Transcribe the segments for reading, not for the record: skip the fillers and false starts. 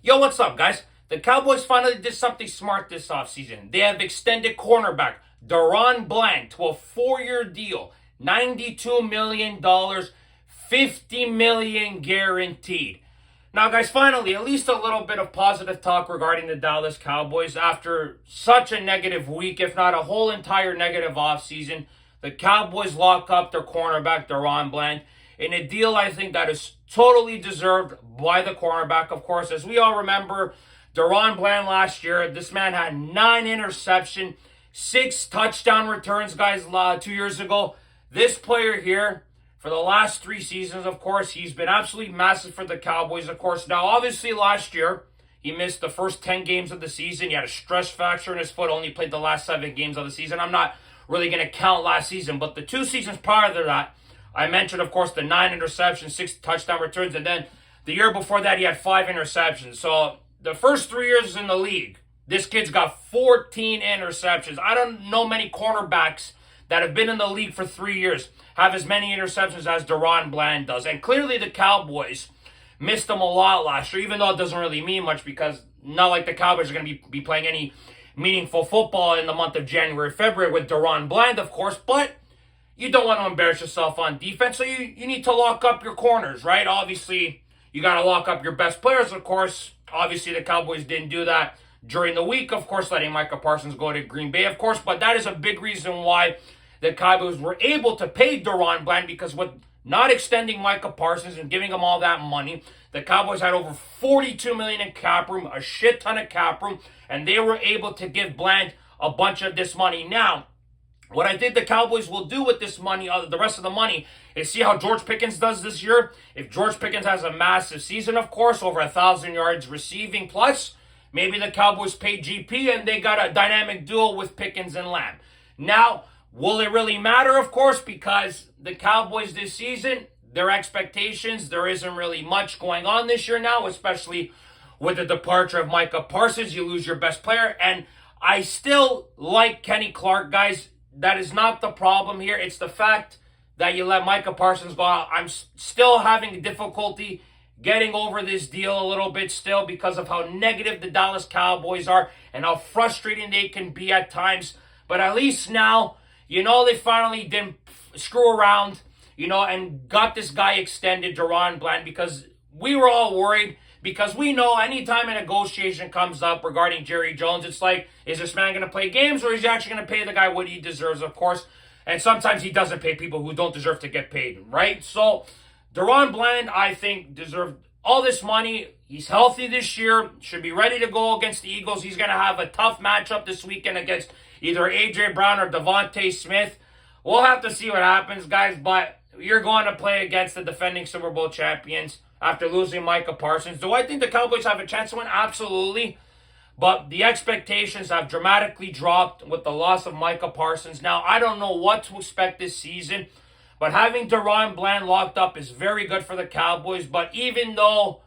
Yo, what's up, guys? The Cowboys finally did something smart this offseason. They have extended cornerback DaRon to a 4-year deal, $92 million, $50 million guaranteed. Now, guys, finally, at least a little bit of positive talk regarding the Dallas Cowboys. After such a negative week, if not a whole entire negative offseason, the Cowboys lock up their cornerback, DaRon in a deal I think that is totally deserved by the cornerback. Of course, as we all remember, DaRon last year, this man had 9 interceptions, 6 touchdown returns, guys, 2 years ago. This player here, for the last 3 seasons, of course, he's been absolutely massive for the Cowboys, of course. Now, obviously, last year, he missed the first 10 games of the season. He had a stress fracture in his foot, only played the last 7 games of the season. I'm not really going to count last season, but the 2 seasons prior to that, I mentioned, of course, the 9 interceptions, 6 touchdown returns, and then the year before that, he had 5 interceptions. So the first 3 years in the league, this kid's got 14 interceptions. I don't know many cornerbacks that have been in the league for 3 years have as many interceptions as DaRon does. And clearly the Cowboys missed him a lot last year, even though it doesn't really mean much because not like the Cowboys are going to be playing any meaningful football in the month of January, February with DaRon, of course, but you don't want to embarrass yourself on defense, so you need to lock up your corners, right? Obviously, you got to lock up your best players, of course. Obviously, the Cowboys didn't do that during the week, of course, letting Micah Parsons go to Green Bay, of course, but that is a big reason why the Cowboys were able to pay DaRon because with not extending Micah Parsons and giving him all that money, the Cowboys had over $42 million in cap room, a shit ton of cap room, and they were able to give Bland a bunch of this money. Now, what I think the Cowboys will do with this money, the rest of the money, is see how George Pickens does this year. If George Pickens has a massive season, of course, over 1,000 yards receiving plus, maybe the Cowboys pay GP and they got a dynamic duo with Pickens and Lamb. Now, will it really matter? Of course, because the Cowboys this season, their expectations, there isn't really much going on this year now, especially with the departure of Micah Parsons. You lose your best player, and I still like Kenny Clark, guys. That is not the problem here. It's the fact that you let Micah Parsons go out. I'm still having difficulty getting over this deal a little bit still because of how negative the Dallas Cowboys are and how frustrating they can be at times. But at least now, they finally didn't screw around, and got this guy extended, DaRon because we were all worried. Because we know anytime a negotiation comes up regarding Jerry Jones, it's like, is this man going to play games or is he actually going to pay the guy what he deserves, of course? And sometimes he doesn't pay people who don't deserve to get paid, right? So, DaRon I think, deserved all this money. He's healthy this year, should be ready to go against the Eagles. He's going to have a tough matchup this weekend against either A.J. Brown or Devontae Smith. We'll have to see what happens, guys, but you're going to play against the defending Super Bowl champions after losing Micah Parsons. Do I think the Cowboys have a chance to win? Absolutely. But the expectations have dramatically dropped with the loss of Micah Parsons. Now, I don't know what to expect this season, but having DaRon locked up is very good for the Cowboys. But even though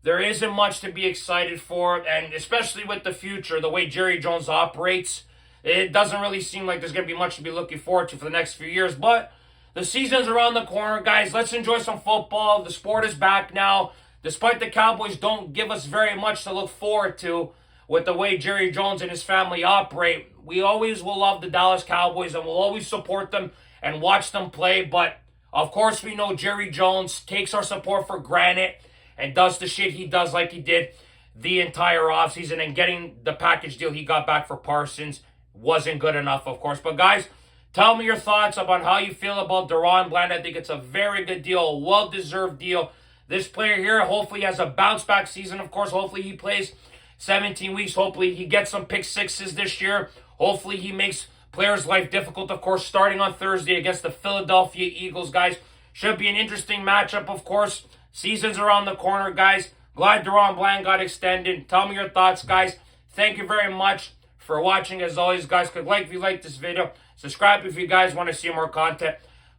there isn't much to be excited for, and especially with the future, the way Jerry Jones operates, it doesn't really seem like there's going to be much to be looking forward to for the next few years. But the season's around the corner, guys. Let's enjoy some football. The sport is back now. Despite the Cowboys don't give us very much to look forward to with the way Jerry Jones and his family operate, we always will love the Dallas Cowboys and we'll always support them and watch them play. But, of course, we know Jerry Jones takes our support for granted and does the shit he does like he did the entire offseason. And getting the package deal he got back for Parsons wasn't good enough, of course. But, guys, tell me your thoughts about how you feel about DaRon I think it's a very good deal, a well-deserved deal. This player here hopefully has a bounce-back season. Of course, hopefully he plays 17 weeks. Hopefully he gets some pick sixes this year. Hopefully he makes players' life difficult, of course, starting on Thursday against the Philadelphia Eagles, guys. Should be an interesting matchup, of course. Season's around the corner, guys. Glad DaRon got extended. Tell me your thoughts, guys. Thank you very much for watching. As always, guys, click like if you like this video. Subscribe if you guys want to see more content.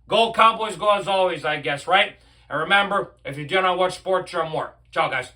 Go Cowboys, go as always, I guess, right? And remember, if you do not watch sports, you're more. Ciao, guys.